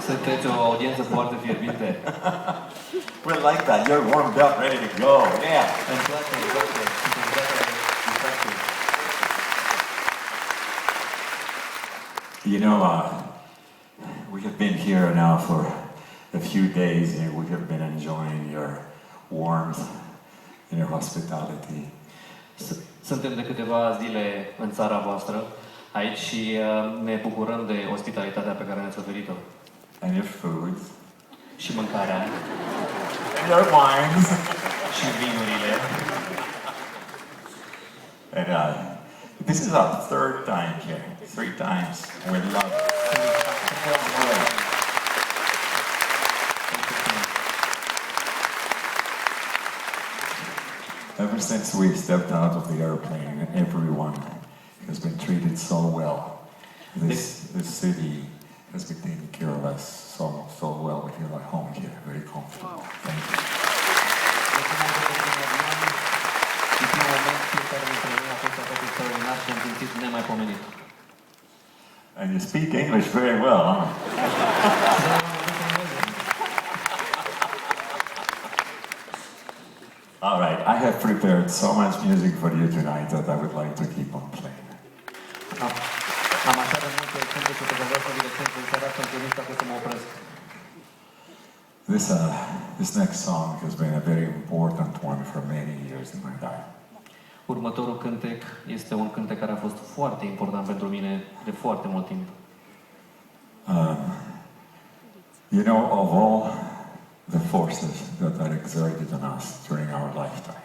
Sunteți o audiență foarte fierbinte. We like that. You're warmed up, ready to go. Yeah. Îmi place, îmi place. Suntem gata de distracție. You know, we have been here now for a few days, and we have been enjoying your warmth and your hospitality. Suntem de câteva zile în țara voastră aici și ne bucurăm de ospitalitatea pe care ne-ați oferit-o. And your food. Și mâncarea. And your wines. Și vinurile. And this is our third time here. 3 times. We love it. Ever since we stepped out of the airplane, everyone has been treated so well. This city has been taking care of us so well. We feel at home here, very comfortable. Thank you. And you speak English very well, huh? All right, I have prepared so much music for you tonight that I would like to keep on playing. Am așa de multe cântece pe care vreau să vi le cânt în seara asta, întâlnit ca să mă opresc. This next song has been a very important one for many years in my life. Următorul cântec este un cântec care a fost foarte important pentru mine de foarte mult timp. You know, of all the forces that are exerted on us during our lifetime,